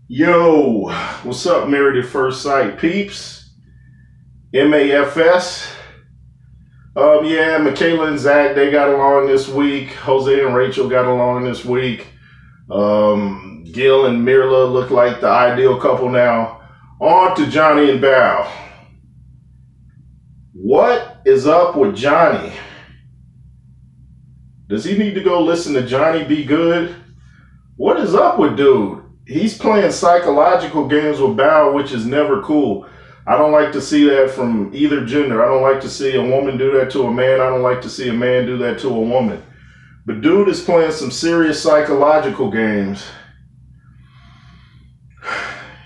Yo, what's up, Married at First Sight peeps? MAFS. Yeah, Michaela and Zach, they got along this week. Jose and Rachel got along this week. Gil and Mirla look like the ideal couple now. On to Johnny and Bao. What is up with Johnny? Does he need to go listen to Johnny Be Good? What is up with dude? He's playing psychological games with Bao, which is never cool. I don't like to see that from either gender. I don't like to see a woman do that to a man. I don't like to see a man do that to a woman. But dude is playing some serious psychological games.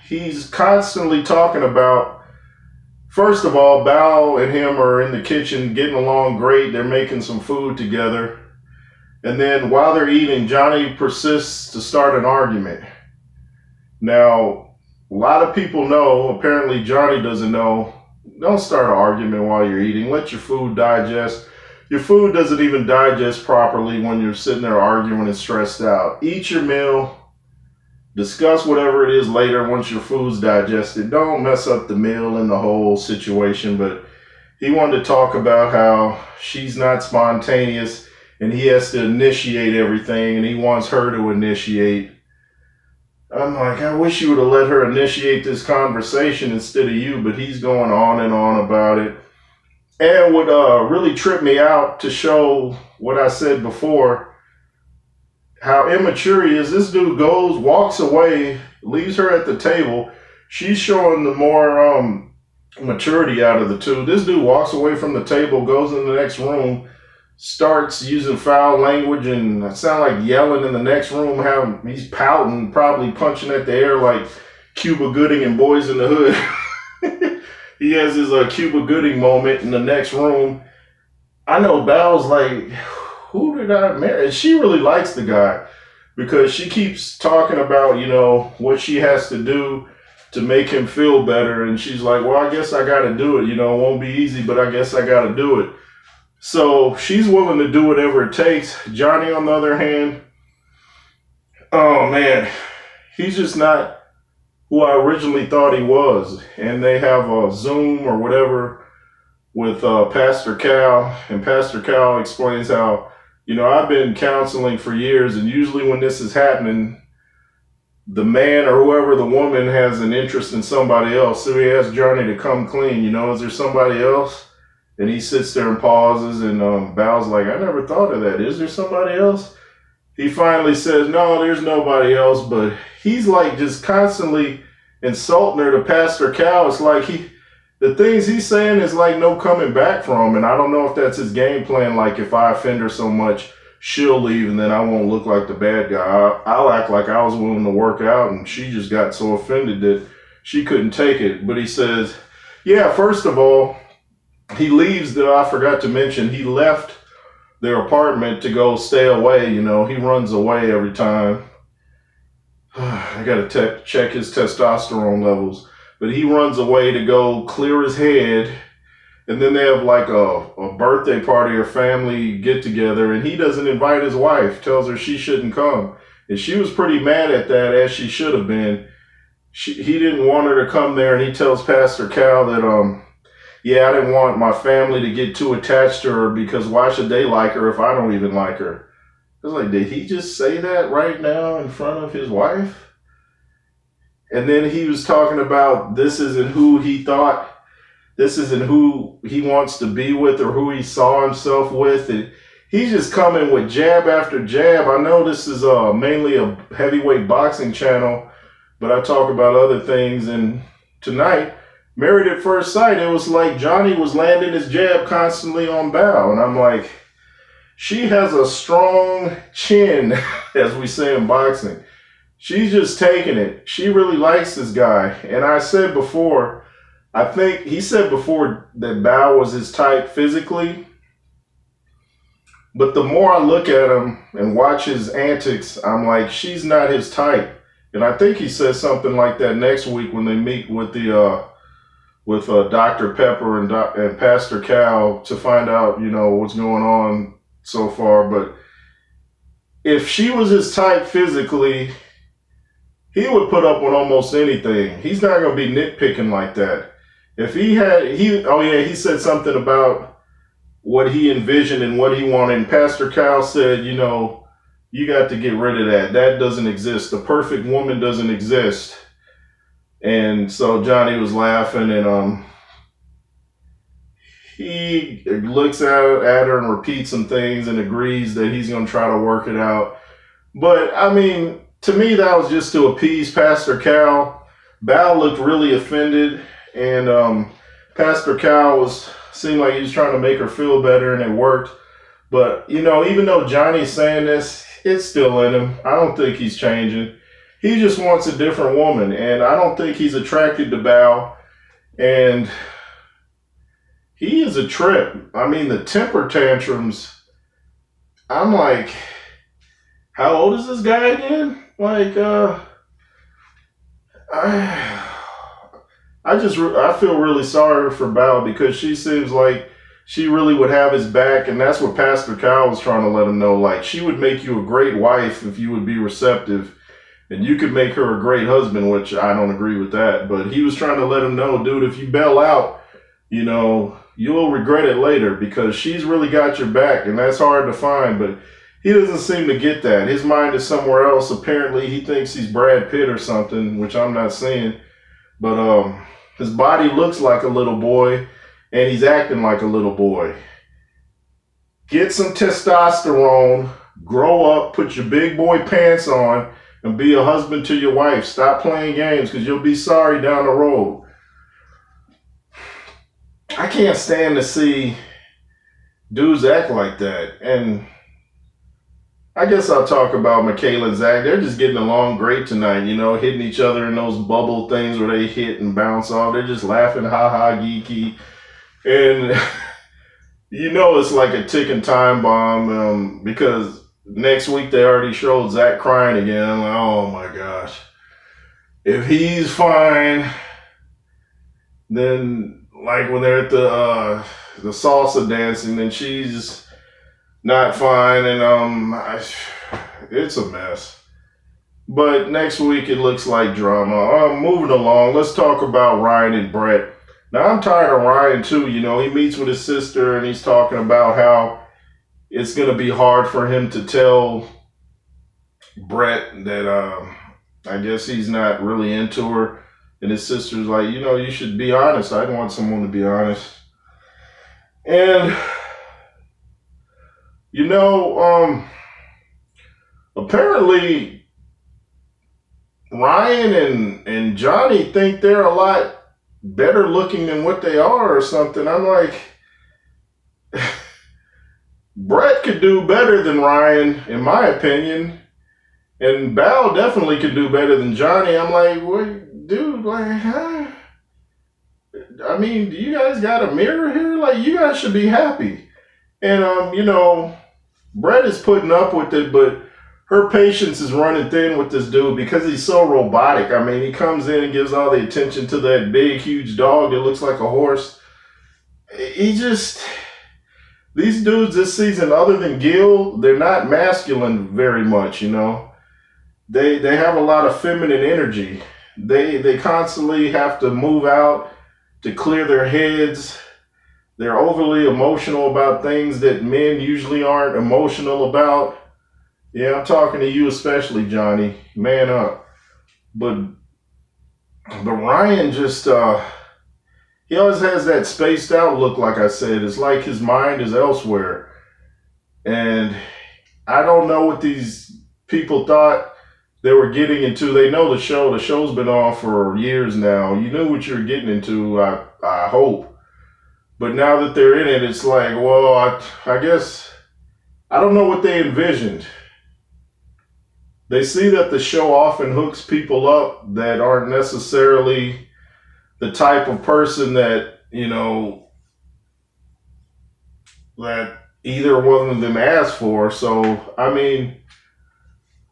He's constantly talking about, first of all, Bao and him are in the kitchen getting along great. They're making some food together. And then while they're eating, Johnny persists to start an argument. Now, a lot of people know, apparently Johnny doesn't know, don't start an argument while you're eating. Let your food digest. Your food doesn't even digest properly when you're sitting there arguing and stressed out. Eat your meal. Discuss whatever it is later once your food's digested. Don't mess up the meal and the whole situation. But he wanted to talk about how she's not spontaneous and he has to initiate everything and he wants her to initiate. I'm like, I wish you would have let her initiate this conversation instead of you, but he's going on and on about it. And what really tripped me out to show what I said before, how immature he is. This dude goes, walks away, leaves her at the table. She's showing the more maturity out of the two. This dude walks away from the table, goes in the next room, starts using foul language and sound like yelling in the next room. How he's pouting, probably punching at the air like Cuba Gooding and Boys in the Hood. He has his Cuba Gooding moment in the next room. I know Bao's like, who did I marry? And she really likes the guy because she keeps talking about, what she has to do to make him feel better. And she's like, well, I guess I got to do it. It won't be easy, but I guess I got to do it. So she's willing to do whatever it takes. Johnny, on the other hand, oh man, he's just not who I originally thought he was. And they have a Zoom or whatever with Pastor Cal, and Pastor Cal explains how, I've been counseling for years, and usually when this is happening, the man or whoever, the woman, has an interest in somebody else. So he asks Johnny to come clean. Is there somebody else? And he sits there and pauses, and Bao's like, I never thought of that. Is there somebody else? He finally says, no, there's nobody else. But he's like just constantly insulting her to Pastor Cal. It's like the things he's saying is like no coming back from. And I don't know if that's his game plan. Like if I offend her so much, she'll leave and then I won't look like the bad guy. I'll act like I was willing to work out and she just got so offended that she couldn't take it. But he says, yeah, first of all, he leaves, that I forgot to mention, he left their apartment to go stay away. He runs away every time. I got to check his testosterone levels. But he runs away to go clear his head. And then they have like a birthday party or family get together. And he doesn't invite his wife, tells her she shouldn't come. And she was pretty mad at that, as she should have been. He didn't want her to come there. And he tells Pastor Cal that, yeah, I didn't want my family to get too attached to her because why should they like her if I don't even like her? I was like, did he just say that right now in front of his wife? And then he was talking about this isn't who he thought, this isn't who he wants to be with or who he saw himself with. And he's just coming with jab after jab. I know this is mainly a heavyweight boxing channel, but I talk about other things. And tonight, Married at First Sight, it was like Johnny was landing his jab constantly on Bao. And I'm like, she has a strong chin, as we say in boxing. She's just taking it. She really likes this guy. And I said before, I think he said before that Bao was his type physically. But the more I look at him and watch his antics, I'm like, she's not his type. And I think he says something like that next week when they meet with Dr. Pepper and Pastor Cal to find out, what's going on so far. But if she was his type physically, he would put up with almost anything. He's not going to be nitpicking like that. If he said something about what he envisioned and what he wanted. And Pastor Cal said, you got to get rid of that. That doesn't exist. The perfect woman doesn't exist. And so Johnny was laughing, and he looks at her and repeats some things and agrees that he's going to try to work it out. But, I mean, to me, that was just to appease Pastor Cal. Val looked really offended, and Pastor Cal seemed like he was trying to make her feel better, and it worked. But, even though Johnny's saying this, it's still in him. I don't think he's changing. He just wants a different woman, and I don't think he's attracted to Val. And he is a trip. I mean, the temper tantrums, I'm like, how old is this guy again? Like, I feel really sorry for Val, because she seems like she really would have his back, and that's what Pastor Kyle was trying to let him know. Like, she would make you a great wife if you would be receptive, and you could make her a great husband, which I don't agree with that. But he was trying to let him know, dude, if you bail out, you'll regret it later, because she's really got your back, and that's hard to find. But he doesn't seem to get that. His mind is somewhere else. Apparently, he thinks he's Brad Pitt or something, which I'm not seeing. But his body looks like a little boy, and he's acting like a little boy. Get some testosterone, grow up, put your big boy pants on, and be a husband to your wife. Stop playing games, because you'll be sorry down the road. I can't stand to see dudes act like that. And I guess I'll talk about Michaela and Zach. They're just getting along great tonight, hitting each other in those bubble things where they hit and bounce off. They're just laughing, ha-ha, geeky. And, it's like a ticking time bomb, because next week they already showed Zach crying again. I'm like, oh my gosh. If he's fine, then like when they're at the salsa dancing and she's not fine, and it's a mess. But next week it looks like drama. Moving along, let's talk about Ryan and Brett. Now I'm tired of Ryan too. He meets with his sister and he's talking about how it's going to be hard for him to tell Brett that I guess he's not really into her. And his sister's like, you should be honest. I want someone to be honest. And, apparently Ryan and Johnny think they're a lot better looking than what they are or something. I'm like, Brett could do better than Ryan, in my opinion. And Val definitely could do better than Johnny. I'm like, what, dude, like, huh? I mean, do you guys got a mirror here? Like, you guys should be happy. And, Brett is putting up with it, but her patience is running thin with this dude because he's so robotic. I mean, he comes in and gives all the attention to that big, huge dog that looks like a horse. These dudes this season, other than Gil, they're not masculine very much, They have a lot of feminine energy. They constantly have to move out to clear their heads. They're overly emotional about things that men usually aren't emotional about. Yeah, I'm talking to you especially, Johnny. Man up. But Ryan just, he always has that spaced out look, like I said. It's like his mind is elsewhere. And I don't know what these people thought they were getting into. They know the show. The show's been on for years now. You knew what you were getting into, I hope. But now that they're in it, it's like, well, I guess, I don't know what they envisioned. They see that the show often hooks people up that aren't necessarily the type of person that, that either one of them asked for. So, I mean,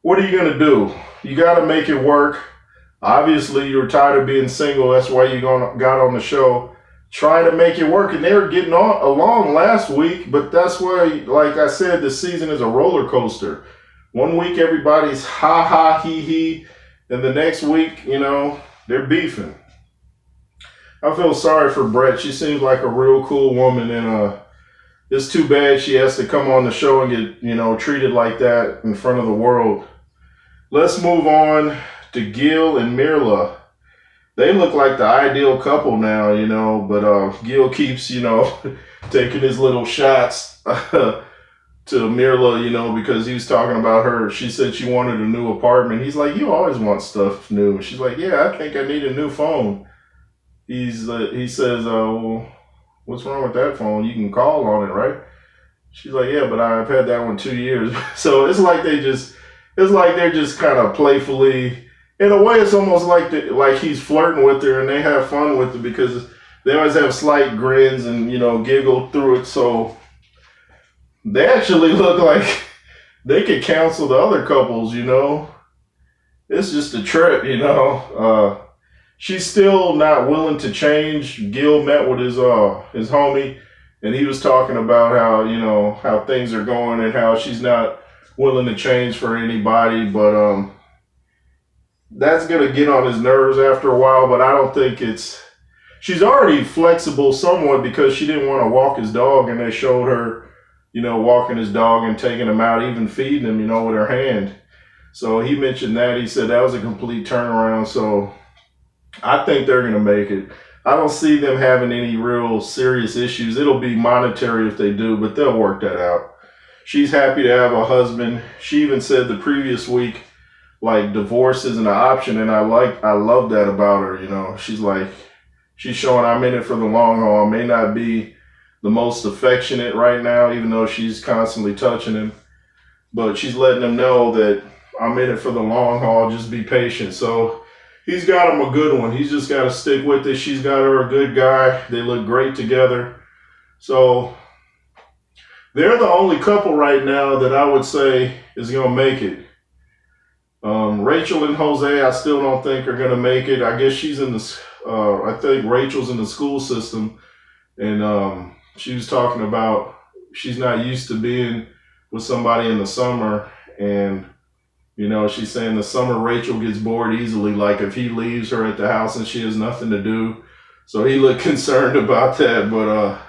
what are you going to do? You got to make it work. Obviously, you're tired of being single. That's why you got on the show. Try to make it work. And they were getting along last week, but that's why, like I said, this season is a roller coaster. One week, everybody's ha-ha, he-he. And the next week, they're beefing. I feel sorry for Brett. She seems like a real cool woman, and it's too bad she has to come on the show and get, treated like that in front of the world. Let's move on to Gil and Mirla. They look like the ideal couple now, but Gil keeps, taking his little shots to Mirla, because he was talking about her. She said she wanted a new apartment. He's like, you always want stuff new. She's like, yeah, I think I need a new phone. He says, well, what's wrong with that phone? You can call on it, right? She's like, yeah, but I've had that one 2 years. So it's like they're just kind of playfully, in a way, it's almost like he's flirting with her and they have fun with it because they always have slight grins and, giggle through it. So they actually look like they could counsel the other couples, It's just a trip, She's still not willing to change. Gil met with his homie, and he was talking about how things are going and how she's not willing to change for anybody. But that's gonna get on his nerves after a while. But I don't think she's already flexible somewhat because she didn't want to walk his dog, and they showed her, walking his dog and taking him out, even feeding him, with her hand. So he mentioned that. He said that was a complete turnaround. So I think they're going to make it. I don't see them having any real serious issues. It'll be monetary if they do, but they'll work that out. She's happy to have a husband. She even said the previous week, like, divorce isn't an option, and I love that about her, she's showing I'm in it for the long haul. I may not be the most affectionate right now, even though she's constantly touching him, but she's letting him know that I'm in it for the long haul. Just be patient. So he's got him a good one. He's just got to stick with it. She's got her a good guy. They look great together. So they're the only couple right now that I would say is going to make it. Rachel and Jose, I still don't think are going to make it. I guess she's I think Rachel's in the school system. And she was talking about she's not used to being with somebody in the summer. And she's saying the summer Rachel gets bored easily, like if he leaves her at the house and she has nothing to do. So he looked concerned about that. But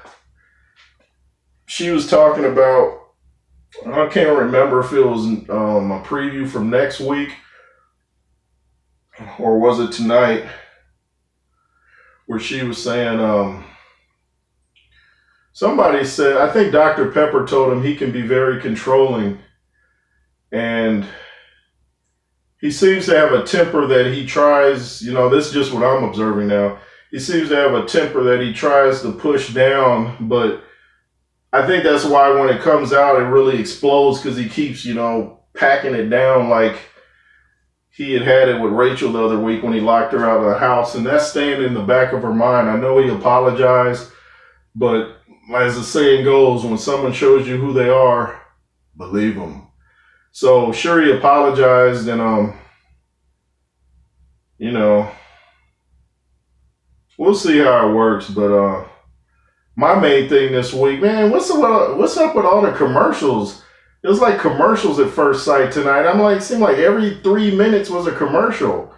she was talking about, I can't remember if it was a preview from next week or was it tonight, where she was saying, somebody said, I think Dr. Pepper told him he can be very controlling. And he seems to have a temper that he tries, this is just what I'm observing now. He seems to have a temper that he tries to push down, but I think that's why when it comes out, it really explodes because he keeps, packing it down like he had it with Rachel the other week when he locked her out of the house. And that's staying in the back of her mind. I know he apologized, but as the saying goes, when someone shows you who they are, believe them. So sure, he apologized, and we'll see how it works. But my main thing this week, man, what's up with all the commercials? It was like commercials at first sight tonight. I'm like, it seemed like every 3 minutes was a commercial.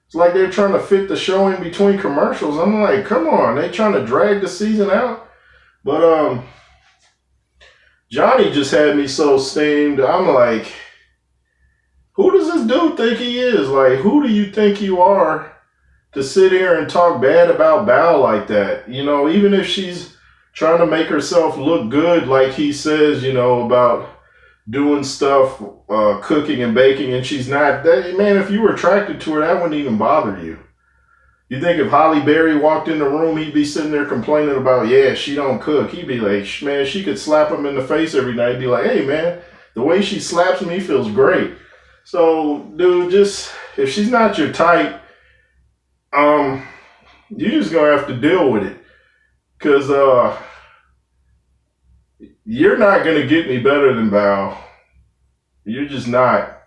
It's like they're trying to fit the show in between commercials. I'm like, come on, they trying to drag the season out. But Johnny just had me so steamed. I'm like, who does this dude think he is? Like, who do you think you are to sit here and talk bad about Bao like that? Even if she's trying to make herself look good, like he says, about doing stuff, cooking and baking, and she's not. Man, if you were attracted to her, that wouldn't even bother you. You think if Holly Berry walked in the room, he'd be sitting there complaining about, yeah, she don't cook. He'd be like, man, she could slap him in the face every night. He'd be like, hey, man, the way she slaps me feels great. So, dude, just, if she's not your type, you're just going to have to deal with it. Because you're not going to get any better than Bao. You're just not.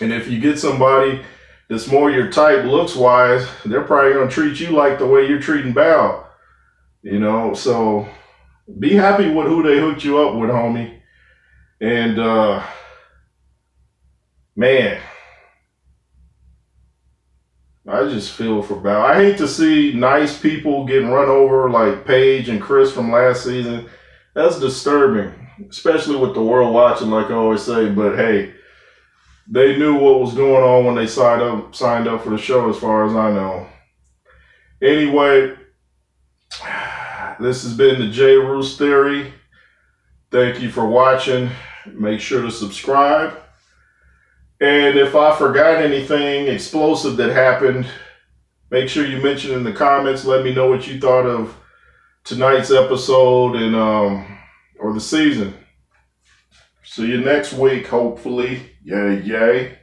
And if you get somebody that's more your type looks-wise, they're probably going to treat you like the way you're treating Bao. So be happy with who they hooked you up with, homie. And, man, I just feel for Bal. I hate to see nice people getting run over like Paige and Chris from last season. That's disturbing, especially with the world watching, like I always say. But hey, they knew what was going on when they signed up for the show, as far as I know. Anyway, this has been the J. Roos Theory. Thank you for watching. Make sure to subscribe. And if I forgot anything explosive that happened, make sure you mention in the comments. Let me know what you thought of tonight's episode and or the season. See you next week, hopefully. Yay, yay.